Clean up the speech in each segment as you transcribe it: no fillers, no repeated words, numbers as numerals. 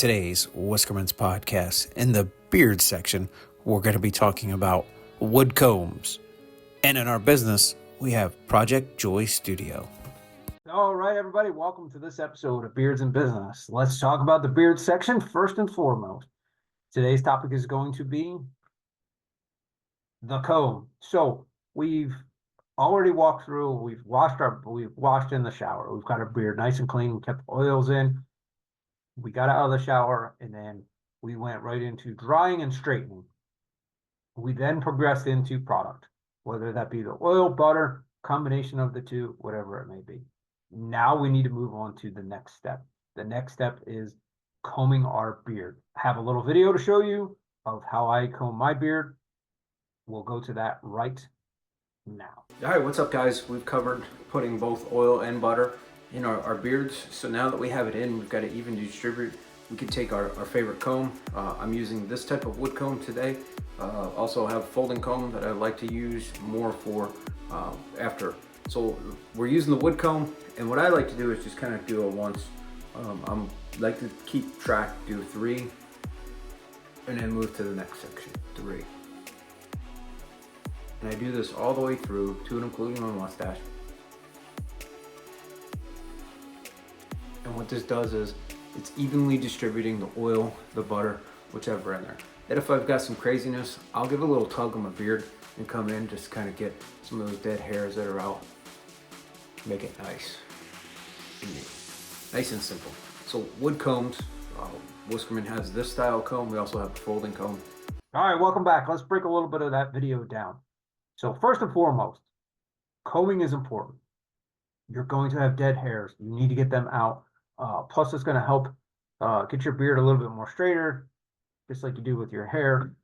today's Whiskermen's podcast, in the beard section, we're going to be talking about wood combs. And in our business, we have Project Joy Studio. All right, everybody, welcome to this episode of Beards in Business. Let's talk about the beard section first and foremost. Today's topic is going to be the comb. So we've already walked through, we've washed in the shower. We've got our beard nice and clean, we kept the oils in. We got out of the shower and then we went right into drying and straightening. We then progressed into product, whether that be the oil, butter, combination of the two, whatever it may be. Now we need to move on to the next step. The next step is combing our beard. I have a little video to show you of how I comb my beard. We'll go to that right now. All right, what's up, guys? We've covered putting both oil and butter in our beards. So now that we have it in, we've got to even distribute. We can take our favorite comb. I'm using this type of wood comb today. Also have folding comb that I like to use more for after. So we're using the wood comb, and what I like to do is just kind of do it once. I like to keep track, do 3, and then move to the next section, 3. And I do this all the way through, to and including my mustache. And what this does is it's evenly distributing the oil, the butter, whichever in there. And if I've got some craziness, I'll give a little tug on my beard and come in, just kind of get some of those dead hairs that are out. Make it nice and neat. Nice and simple. So wood combs, Whiskermen has this style comb. We also have the folding comb. All right, welcome back. Let's break a little bit of that video down. So first and foremost, combing is important. You're going to have dead hairs. You need to get them out. Plus, it's going to help get your beard a little bit more straighter, just like you do with your hair.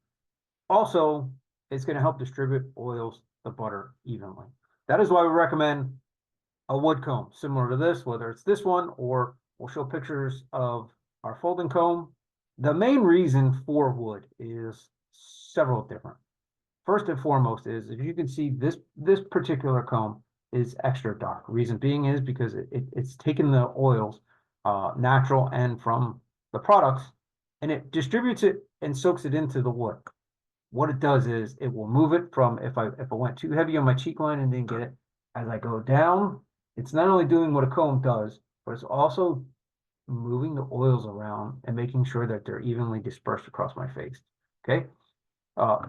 Also, it's going to help distribute oils, the butter, evenly. That is why we recommend a wood comb, similar to this, whether it's this one or we'll show pictures of our folding comb. The main reason for wood is several different. First and foremost is, if you can see, this particular comb is extra dark. Reason being is because it's taken the oils, natural and from the products, and it distributes it and soaks it into the wood. What it does is it will move it from, if I went too heavy on my cheek line and didn't get it, as I go down, it's not only doing what a comb does, but it's also moving the oils around and making sure that they're evenly dispersed across my face. Okay.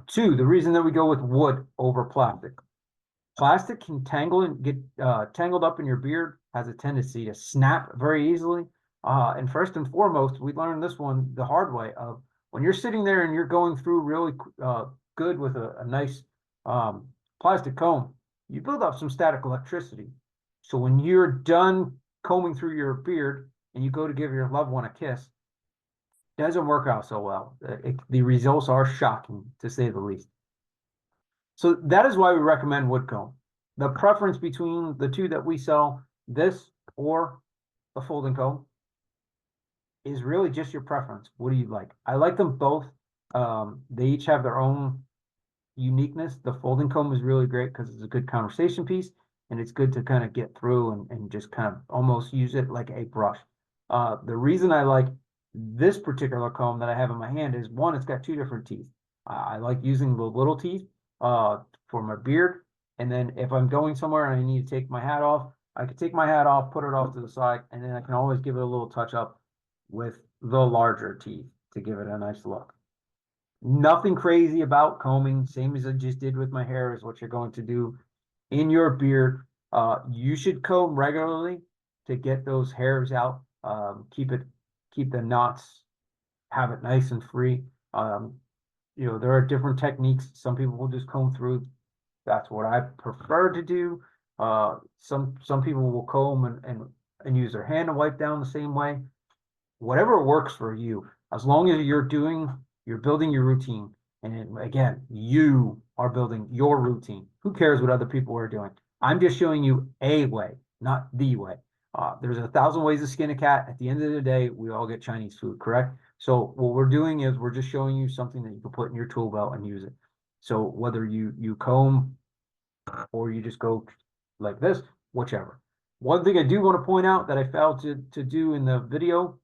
2, the reason that we go with wood over plastic. Plastic can tangle and get tangled up in your beard, has a tendency to snap very easily. And first and foremost, we learned this one the hard way of when you're sitting there and you're going through really good with a nice plastic comb, you build up some static electricity. So when you're done combing through your beard and you go to give your loved one a kiss, it doesn't work out so well. The results are shocking, to say the least. So that is why we recommend wood comb. The preference between the two that we sell, this or the folding comb, is really just your preference. What do you like? I like them both. They each have their own uniqueness. The folding comb is really great because it's a good conversation piece, and it's good to kind of get through and just kind of almost use it like a brush. The reason I like this particular comb that I have in my hand is, one, it's got 2 different teeth. I like using the little teeth for my beard, and then if I'm going somewhere and I need to take my hat off, I can take my hat off, put it off to the side, and then I can always give it a little touch up with the larger teeth to give it a nice look. Nothing crazy about combing, same as I just did with my hair, is what you're going to do in your beard. You should comb regularly to get those hairs out. Keep the knots, have it nice and free. There are different techniques. Some people will just comb through. That's what I prefer to do. Some people will comb and use their hand to wipe down the same way. Whatever works for you, as long as you're building your routine. And again, you are building your routine. Who cares what other people are doing? I'm just showing you a way, not the way. There's 1,000 ways to skin a cat. At the end of the day, we all get Chinese food, correct? So what we're doing is we're just showing you something that you can put in your tool belt and use it. So whether you comb or you just go like this, whichever. One thing I do want to point out that I failed to do in the video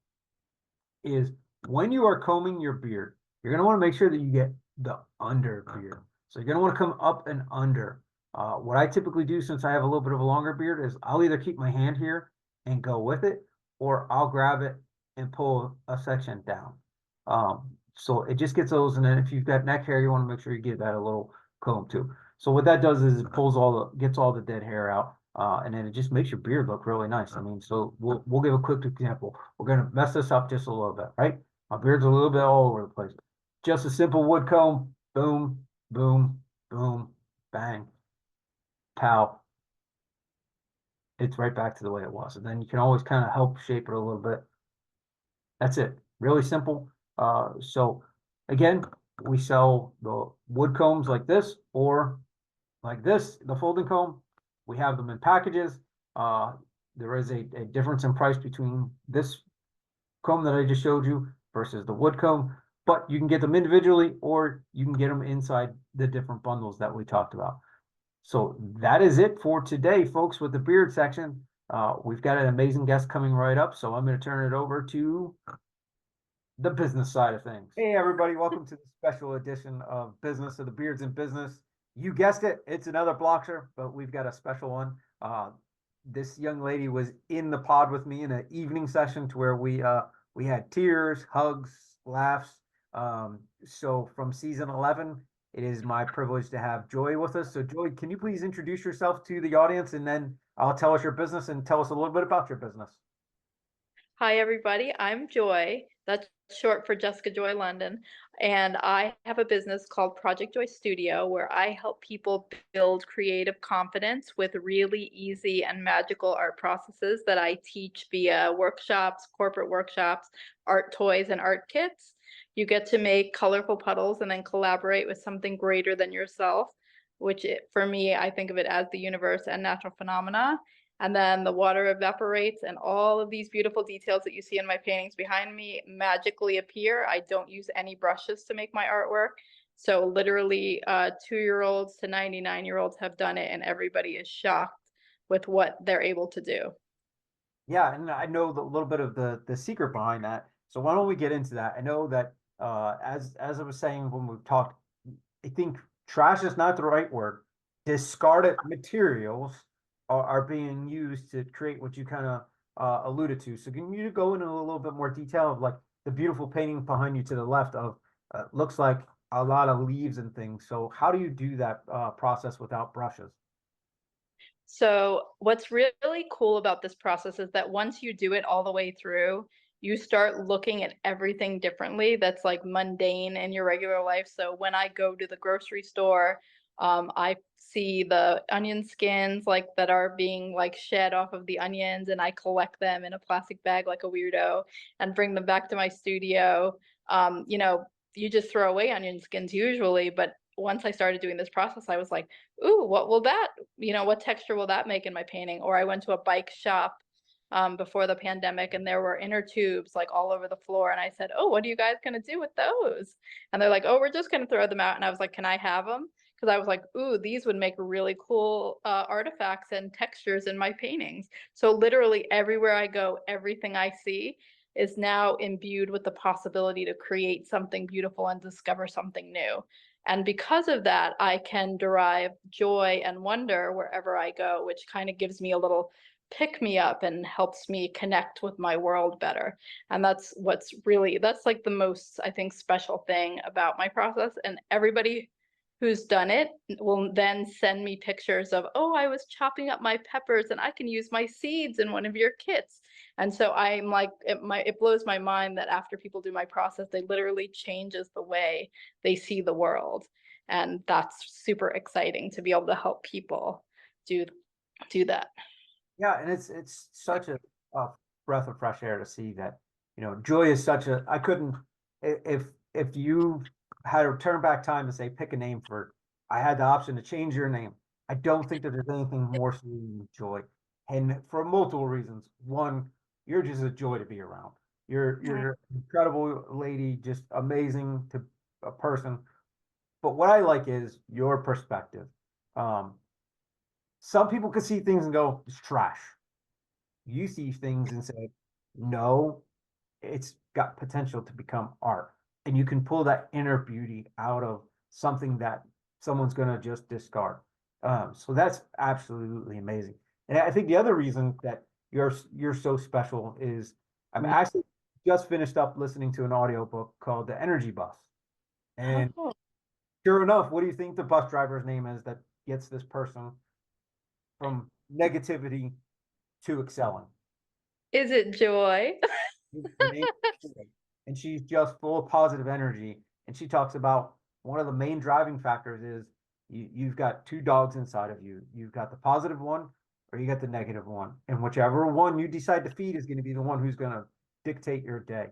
is when you are combing your beard, you're going to want to make sure that you get the under beard. So you're going to want to come up and under. What I typically do, since I have a little bit of a longer beard, is I'll either keep my hand here and go with it, or I'll grab it and pull a section down. So it just gets those, and then if you've got neck hair, you want to make sure you give that a little comb too. So what that does is it pulls gets all the dead hair out, and then it just makes your beard look really nice. I mean, so we'll give a quick example. We're gonna mess this up just a little bit, right? My beard's a little bit all over the place. Just a simple wood comb, boom, boom, boom, bang, pow. It's right back to the way it was. And then you can always kind of help shape it a little bit. That's it. Really simple. So again, we sell the wood combs like this, or like this, the folding comb. We have them in packages. There is a difference in price between this comb that I just showed you versus the wood comb, but you can get them individually, or you can get them inside the different bundles that we talked about. So that is it for today, folks, with the beard section. We've got an amazing guest coming right up, so I'm going to turn it over to the business side of things. Hey, everybody, welcome to the special edition of Business of the Beards in Business. You guessed it, it's another Blockster, but we've got a special one. This young lady was in the pod with me in an evening session to where we had tears, hugs, laughs. So from season 11, it is my privilege to have Joy with us. So Joy, can you please introduce yourself to the audience, and then I'll tell us your business and tell us a little bit about your business. Hi, everybody. I'm Joy. That's short for Jessica Joy London. And I have a business called Project Joy Studio where I help people build creative confidence with really easy and magical art processes that I teach via workshops, corporate workshops, art toys, and art kits. You get to make colorful puddles and then collaborate with something greater than yourself, for me, I think of it as the universe and natural phenomena. And then the water evaporates and all of these beautiful details that you see in my paintings behind me magically appear. I don't use any brushes to make my artwork. So literally 2-year-olds to 99-year-olds have done it, and everybody is shocked with what they're able to do. Yeah, and I know a little bit of the secret behind that. So why don't we get into that? I know that as I was saying when we talked, I think trash is not the right word. Discarded materials are being used to create what you kind of alluded to. So can you go into a little bit more detail of like the beautiful painting behind you to the left of looks like a lot of leaves and things. So how do you do that process without brushes? So what's really cool about this process is that once you do it all the way through, you start looking at everything differently that's like mundane in your regular life. So when I go to the grocery store, I see the onion skins like that are being like shed off of the onions, and I collect them in a plastic bag like a weirdo and bring them back to my studio. You know, you just throw away onion skins usually, but once I started doing this process, I was like, ooh, what will that, what texture will that make in my painting? Or I went to a bike shop before the pandemic, and there were inner tubes like all over the floor. And I said, oh, what are you guys going to do with those? And they're like, oh, we're just going to throw them out. And I was like, can I have them? Because I was like, ooh, these would make really cool artifacts and textures in my paintings. So literally everywhere I go, everything I see is now imbued with the possibility to create something beautiful and discover something new. And because of that, I can derive joy and wonder wherever I go, which kind of gives me a little pick me up and helps me connect with my world better. And that's that's like the most, I think, special thing about my process. And everybody who's done it will then send me pictures of, oh, I was chopping up my peppers and I can use my seeds in one of your kits. And so I'm like, it blows my mind that after people do my process, they literally changes the way they see the world. And that's super exciting to be able to help people do that. Yeah, and it's such a breath of fresh air to see that, joy is such a, I couldn't, if you had to turn back time and say, pick a name for, I had the option to change your name. I don't think that there's anything more sweet than joy. And for multiple reasons. One, you're just a joy to be around. You're an incredible lady, just amazing to a person. But what I like is your perspective. Some people can see things and go, it's trash. You see things and say, no, it's got potential to become art. And you can pull that inner beauty out of something that someone's going to just discard. So that's absolutely amazing. And I think the other reason that you're so special is I'm actually just finished up listening to an audiobook called The Energy Bus. And Oh, sure enough, what do you think the bus driver's name is that gets this person from negativity to excelling? is it Joy? Her name is Joy, and she's just full of positive energy. And she talks about one of the main driving factors is you've got two dogs inside of you. You've got the positive one or you got the negative one. And whichever one you decide to feed is going to be the one who's going to dictate your day.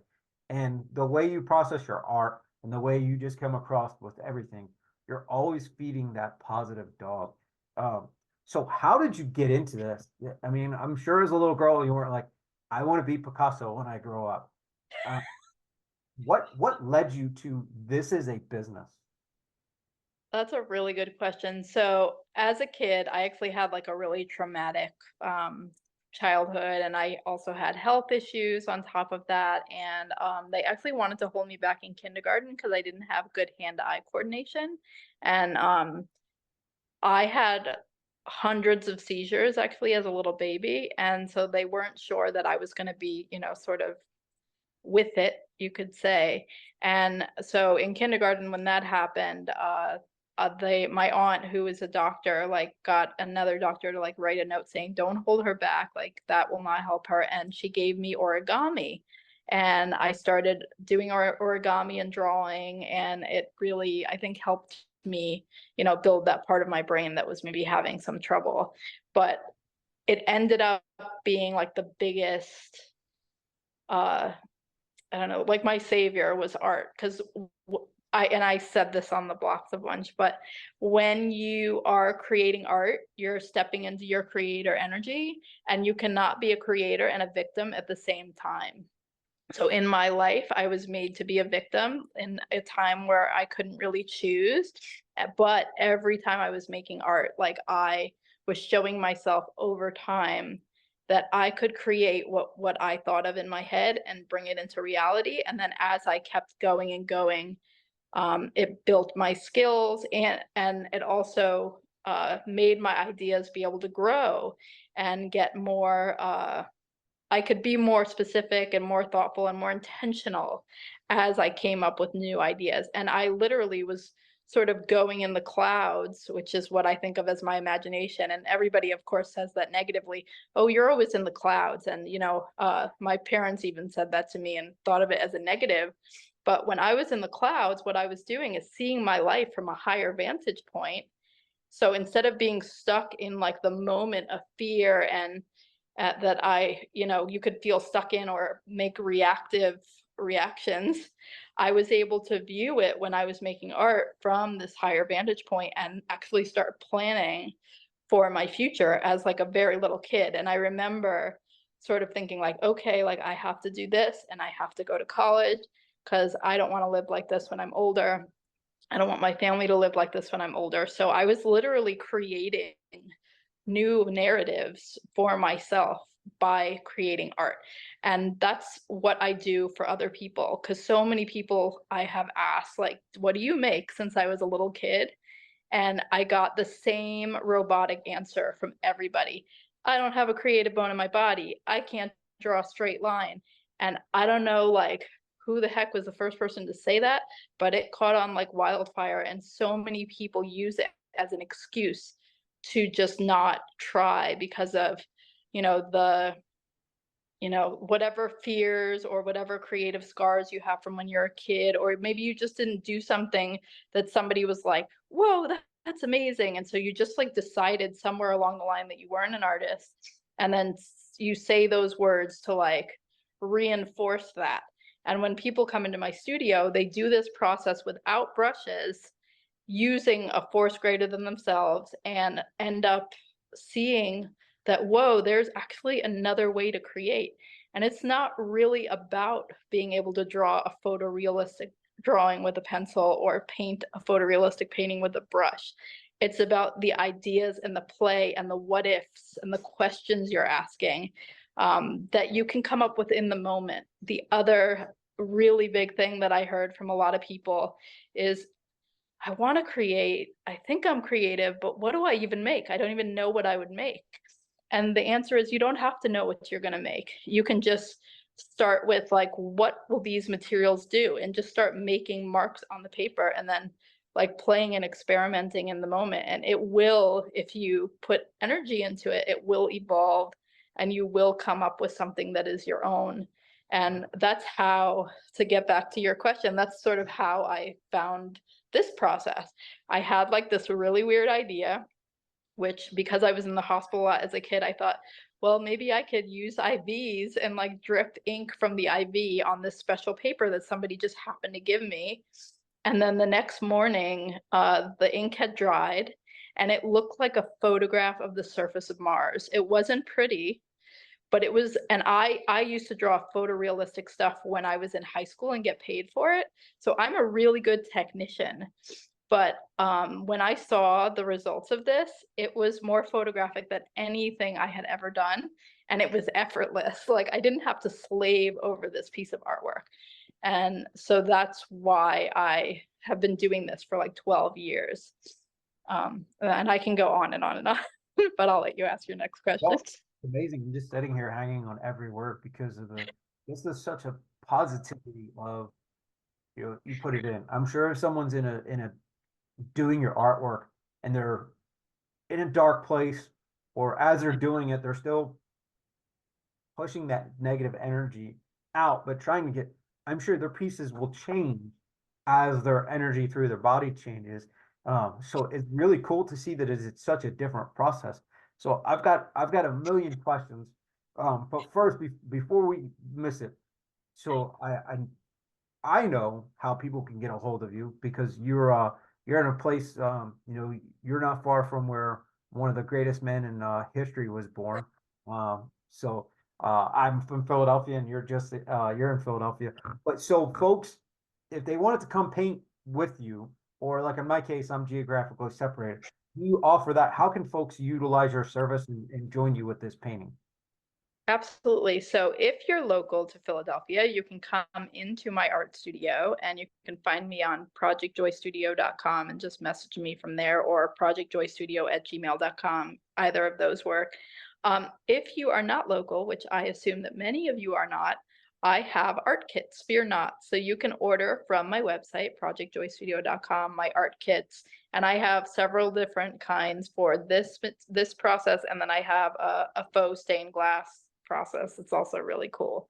And the way you process your art and the way you just come across with everything, you're always feeding that positive dog. So how did you get into this? I mean, I'm sure as a little girl, you weren't like, I want to be Picasso when I grow up. Uh, what led you to this is a business? That's a really good question. So, as a kid, I actually had like a really traumatic childhood, and I also had health issues on top of that. And they actually wanted to hold me back in kindergarten because I didn't have good hand-eye coordination. And I had hundreds of seizures actually as a little baby. And so they weren't sure that I was going to be, sort of with it, you could say. And so in kindergarten, when that happened, my aunt, who is a doctor, like got another doctor to like write a note saying, "Don't hold her back. Like that will not help her." And she gave me origami, and I started doing origami and drawing, and it really, I think, helped me, build that part of my brain that was maybe having some trouble. But it ended up being like the biggest uh I don't know, like my savior was art because I said this on the blocks a bunch, but when you are creating art, you're stepping into your creator energy, and you cannot be a creator and a victim at the same time. So in my life, I was made to be a victim in a time where I couldn't really choose. But every time I was making art, like I was showing myself over time that I could create what I thought of in my head and bring it into reality. And then as I kept going and going, it built my skills, and it also made my ideas be able to grow and get more. I could be more specific and more thoughtful and more intentional as I came up with new ideas. And I literally was sort of going in the clouds, which is what I think of as my imagination. And everybody, of course, says that negatively. Oh, you're always in the clouds. And, my parents even said that to me and thought of it as a negative. But when I was in the clouds, what I was doing is seeing my life from a higher vantage point. So instead of being stuck in like the moment of fear and that you could feel stuck in or make reactive reactions, I was able to view it when I was making art from this higher vantage point and actually start planning for my future as like a very little kid. And I remember sort of thinking like, okay, like I have to do this and I have to go to college because I don't want to live like this when I'm older. I don't want my family to live like this when I'm older. So I was literally creating new narratives for myself by creating art. And that's what I do for other people. Because so many people I have asked, like, what do you make since I was a little kid? And I got the same robotic answer from everybody. I don't have a creative bone in my body. I can't draw a straight line. And I don't know, like, who the heck was the first person to say that, but it caught on like wildfire. And so many people use it as an excuse to just not try because of, the whatever fears or whatever creative scars you have from when you're a kid, or maybe you just didn't do something that somebody was like, whoa, that's amazing. And so you just like decided somewhere along the line that you weren't an artist. And then you say those words to like reinforce that. And when people come into my studio, they do this process without brushes, using a force greater than themselves, and end up seeing that, whoa, there's actually another way to create. And it's not really about being able to draw a photorealistic drawing with a pencil or paint a photorealistic painting with a brush. It's about the ideas and the play and the what ifs and the questions you're asking. that you can come up with in the moment. The other really big thing that I heard from a lot of people is, I want to create, I think I'm creative, but what do I even make? I don't even know what I would make. And the answer is, you don't have to know what you're going to make. You can just start with like, what will these materials do? And just start making marks on the paper, and then like playing and experimenting in the moment. And it will, if you put energy into it, it will evolve, and you will come up with something that is your own. And that's how, to get back to your question, that's sort of how I found this process. I had like this really weird idea, which, because I was in the hospital a lot as a kid, I thought, well, maybe I could use IVs and like drip ink from the IV on this special paper that somebody just happened to give me. And then the next morning, the ink had dried, and it looked like a photograph of the surface of Mars. It wasn't pretty, but it was, and I used to draw photorealistic stuff when I was in high school and get paid for it. So I'm a really good technician. But when I saw the results of this, it was more photographic than anything I had ever done. And it was effortless. Like, I didn't have to slave over this piece of artwork. And so that's why I have been doing this for like 12 years. And I can go on and on and on, but I'll let you ask your next question. Well, it's amazing. I'm just sitting here hanging on every word because of this is such a positivity of, you put it in. I'm sure if someone's in a doing your artwork and they're in a dark place, or as they're doing it, they're still pushing that negative energy out, but trying to get, I'm sure their pieces will change as their energy through their body changes. So it's really cool to see that it's such a different process. So I've got a million questions. But first, before we miss it, so I know how people can get a hold of you, because you're in a place, you're not far from where one of the greatest men in history was born. So I'm from Philadelphia, and you're in Philadelphia. But so folks, if they wanted to come paint with you, or like in my case, I'm geographically separated, you offer that. How can folks utilize your service and join you with this painting? Absolutely. So if you're local to Philadelphia, you can come into my art studio, and you can find me on projectjoystudio.com and just message me from there, or projectjoystudio@gmail.com. Either of those work. If you are not local, which I assume that many of you are not, I have art kits, fear not. So you can order from my website, projectjoystudio.com, my art kits. And I have several different kinds for this process. And then I have a faux stained glass process. It's also really cool.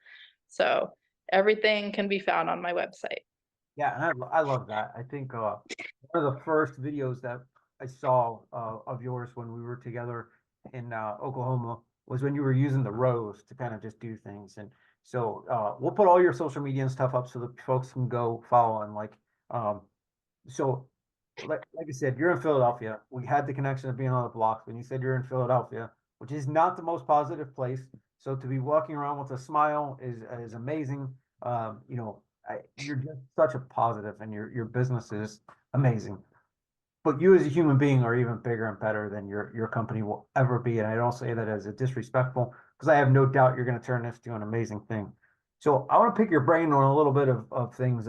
So everything can be found on my website. Yeah, and I love that. I think one of the first videos that I saw of yours when we were together in Oklahoma was when you were using the rose to kind of just do things. And so we'll put all your social media and stuff up so that folks can go follow, and like so like I said, you're in Philadelphia. We had the connection of being on the block when you said you're in Philadelphia, which is not the most positive place. So to be walking around with a smile is amazing. You're just such a positive, and your business is amazing. But you as a human being are even bigger and better than your company will ever be. And I don't say that as a disrespectful, because I have no doubt you're going to turn this to an amazing thing. So I want to pick your brain on a little bit of things.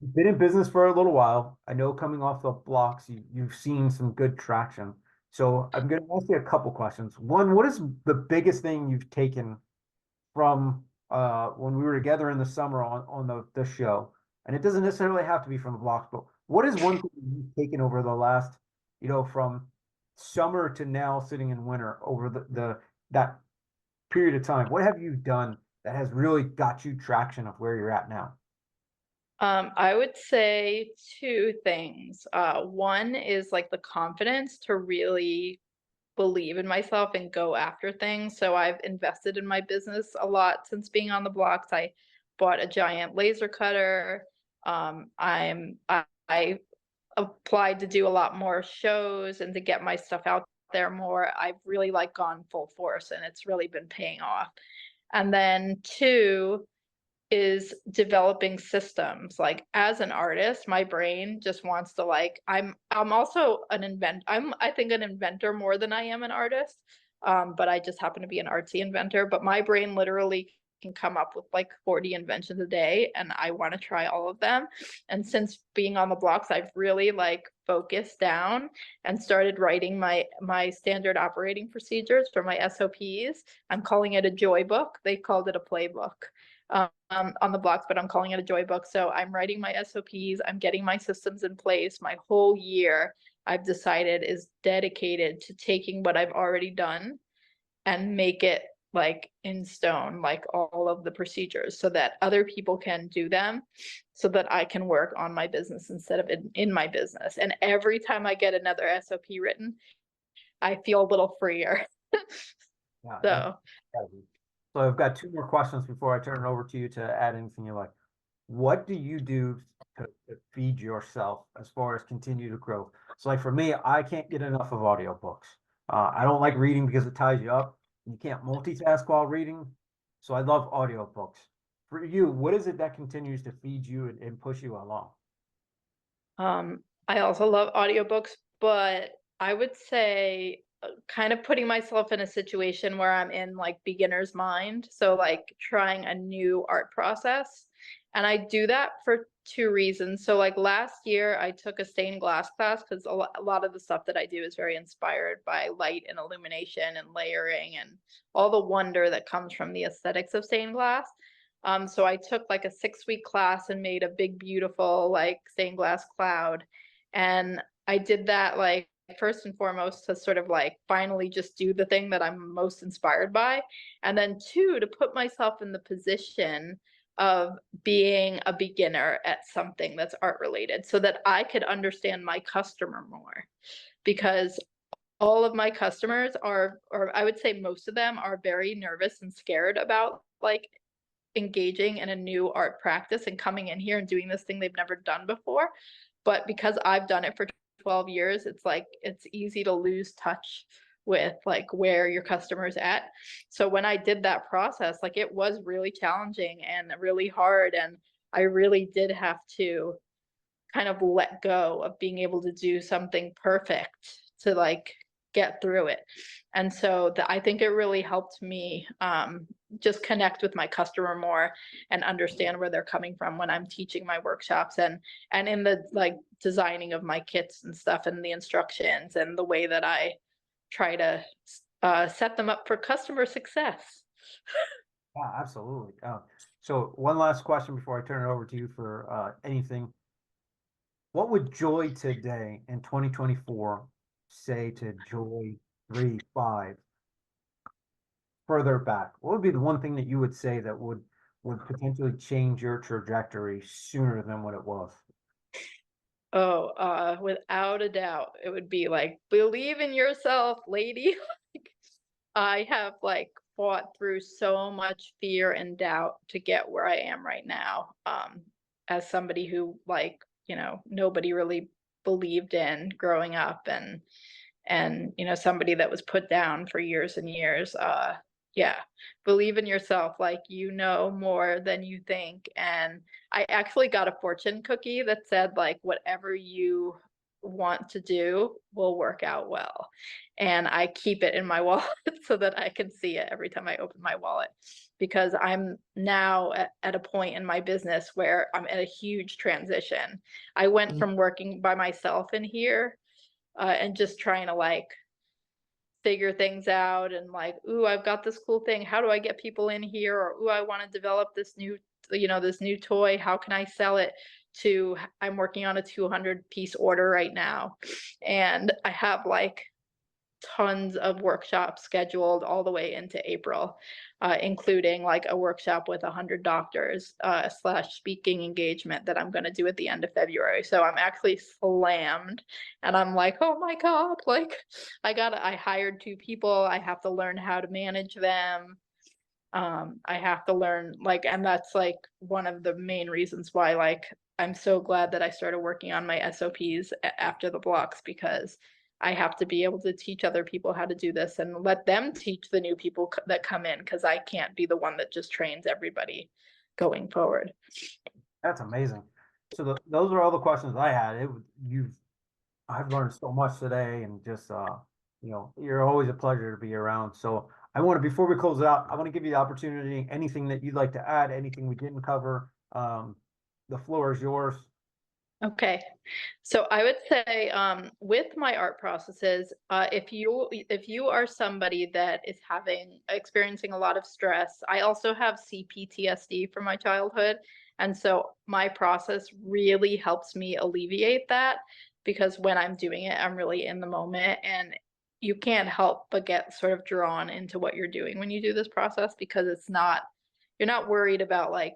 You've been in business for a little while. I know coming off the blocks, you've seen some good traction. So I'm going to ask you a couple questions. One, what is the biggest thing you've taken from when we were together in the summer on the show? And it doesn't necessarily have to be from the blocks, but what is one thing you've taken over the last, from summer to now sitting in winter, over that period of time? What have you done that has really got you traction of where you're at now? I would say two things. One is like the confidence to really believe in myself and go after things. So I've invested in my business a lot since being on the blocks. I bought a giant laser cutter. I applied to do a lot more shows and to get my stuff out there more. I've really like gone full force, and it's really been paying off. And then two is developing systems. Like, as an artist, my brain just wants to, like, I'm also an I think an inventor more than I am an artist. But I just happen to be an artsy inventor. But my brain literally can come up with like 40 inventions a day, and I want to try all of them. And since being on the blocks, I've really like focused down and started writing my standard operating procedures for my SOPs. I'm calling it a joy book. They called it a playbook on the blocks, but I'm calling it a joy book. So I'm writing my SOPs. I'm getting my systems in place. My whole year, I've decided, is dedicated to taking what I've already done and make it like in stone, like all of the procedures, so that other people can do them, so that I can work on my business instead of in my business. And every time I get another SOP written, I feel a little freer. Yeah. So So I've got two more questions before I turn it over to you to add anything you like. What do you do to feed yourself as far as continue to grow? So like for me, I can't get enough of audiobooks. I don't like reading because it ties you up. You can't multitask while reading. So I love audiobooks. For you, what is it that continues to feed you and push you along? I also love audiobooks, but I would say kind of putting myself in a situation where I'm in like beginner's mind. So like trying a new art process. And I do that for two reasons. So like last year I took a stained glass class because a lot of the stuff that I do is very inspired by light and illumination and layering and all the wonder that comes from the aesthetics of stained glass. So I took like a 6-week class and made a big, beautiful like stained glass cloud. And I did that like first and foremost to sort of like finally just do the thing that I'm most inspired by. And then two, to put myself in the position of being a beginner at something that's art related so that I could understand my customer more. Because all of my customers are, or I would say most of them are very nervous and scared about like engaging in a new art practice and coming in here and doing this thing they've never done before. But because I've done it for 12 years, it's like it's easy to lose touch with like where your customer's at. So when I did that process, like it was really challenging and really hard. And I really did have to kind of let go of being able to do something perfect to like get through it. And so I think it really helped me just connect with my customer more and understand where they're coming from when I'm teaching my workshops and in the like designing of my kits and stuff and the instructions and the way that I try to set them up for customer success. Yeah, absolutely. So one last question before I turn it over to you for anything. What would Joy today in 2024 say to Joy 3, 5 further back? What would be the one thing that you would say that would potentially change your trajectory sooner than what it was? Oh, without a doubt, it would be like, believe in yourself, lady. Like, I have like fought through so much fear and doubt to get where I am right now. As somebody who like, you know, nobody really believed in growing up and you know, somebody that was put down for years and years. Yeah, believe in yourself, like you know more than you think. And I actually got a fortune cookie that said like whatever you want to do will work out well. And I keep it in my wallet so that I can see it every time I open my wallet, because I'm now at a point in my business where I'm at a huge transition. I went from working by myself in here and just trying to like figure things out and like, ooh, I've got this cool thing. How do I get people in here? Or ooh, I want to develop this new, you know, this new toy. How can I sell it? To I'm working on a 200-piece order right now, and I have like tons of workshops scheduled all the way into April, including like a workshop with 100 doctors slash speaking engagement that I'm going to do at the end of February. So I'm actually slammed and I'm like, oh my God, like I hired 2 people. I have to learn how to manage them. I have to learn like, and that's like one of the main reasons why like I'm so glad that I started working on my SOPs after the blocks, because I have to be able to teach other people how to do this and let them teach the new people that come in, because I can't be the one that just trains everybody going forward. That's amazing. So those are all the questions I had. I've learned so much today and just you're always a pleasure to be around. So before we close it out, I want to give you the opportunity, anything that you'd like to add, anything we didn't cover. The floor is yours. Okay, so I would say with my art processes, if you are somebody that is experiencing a lot of stress, I also have CPTSD from my childhood, and so my process really helps me alleviate that because when I'm doing it, I'm really in the moment, and you can't help but get sort of drawn into what you're doing when you do this process because you're not worried about like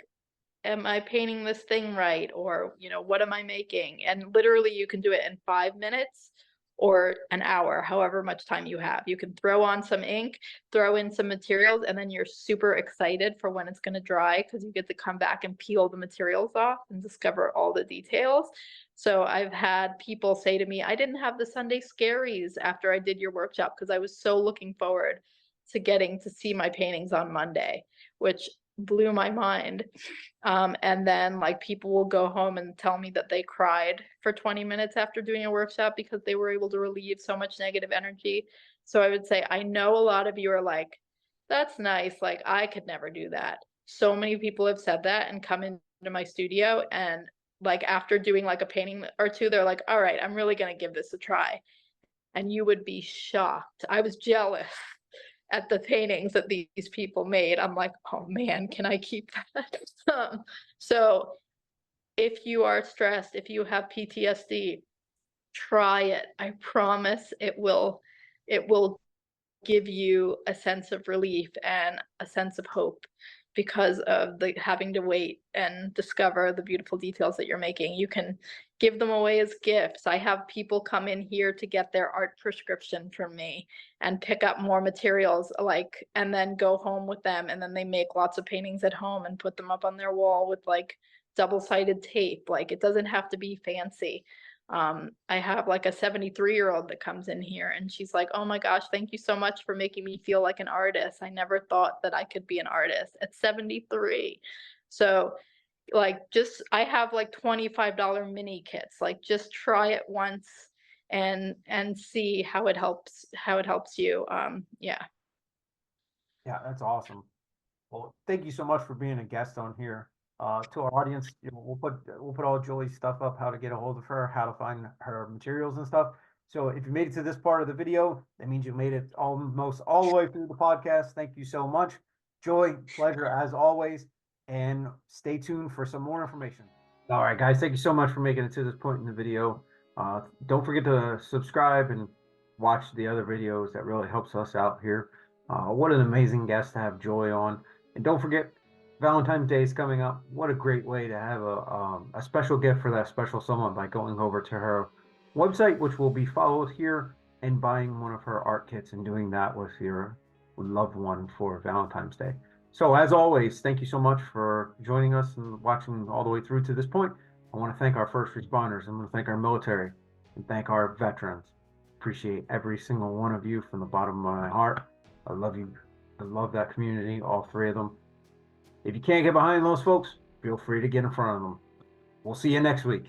am I painting this thing right? Or, what am I making? And literally you can do it in 5 minutes or an hour, however much time you have. You can throw on some ink, throw in some materials, and then you're super excited for when it's going to dry because you get to come back and peel the materials off and discover all the details. So I've had people say to me, I didn't have the Sunday scaries after I did your workshop because I was so looking forward to getting to see my paintings on Monday, which blew my mind. And then like people will go home and tell me that they cried for 20 minutes after doing a workshop because they were able to relieve so much negative energy. So I would say, I know a lot of you are like, that's nice. Like I could never do that. So many people have said that and come into my studio and like after doing like a painting or two, they're like, all right, I'm really going to give this a try. And you would be shocked. I was jealous at the paintings that these people made. I'm like, oh man, can I keep that? So if you are stressed, if you have PTSD, try it. I promise it will give you a sense of relief and a sense of hope because of the having to wait and discover the beautiful details that you're making. You can give them away as gifts. I have people come in here to get their art prescription from me and pick up more materials like and then go home with them and then they make lots of paintings at home and put them up on their wall with like double-sided tape. Like it doesn't have to be fancy. I have like a 73-year-old that comes in here and she's like, oh my gosh, thank you so much for making me feel like an artist. I never thought that I could be an artist at 73. So like I have like $25 mini kits. Like just try it once and see how it helps you. Yeah. Yeah, that's awesome. Well, thank you so much for being a guest on here. To our audience, we'll put all Julie's stuff up, how to get a hold of her, how to find her materials and stuff. So if you made it to this part of the video, that means you made it almost all the way through the podcast. Thank you so much. Joy, pleasure as always, and stay tuned for some more information. All right, guys, thank you so much for making it to this point in the video. Don't forget to subscribe and watch the other videos. That really helps us out here. What an amazing guest to have Joy on. And don't forget, Valentine's Day is coming up. What a great way to have a special gift for that special someone by going over to her website, which will be followed here, and buying one of her art kits and doing that with your loved one for Valentine's Day. So as always, thank you so much for joining us and watching all the way through to this point. I want to thank our first responders. I want to thank our military and thank our veterans. Appreciate every single one of you from the bottom of my heart. I love you. I love that community, all three of them. If you can't get behind those folks, feel free to get in front of them. We'll see you next week.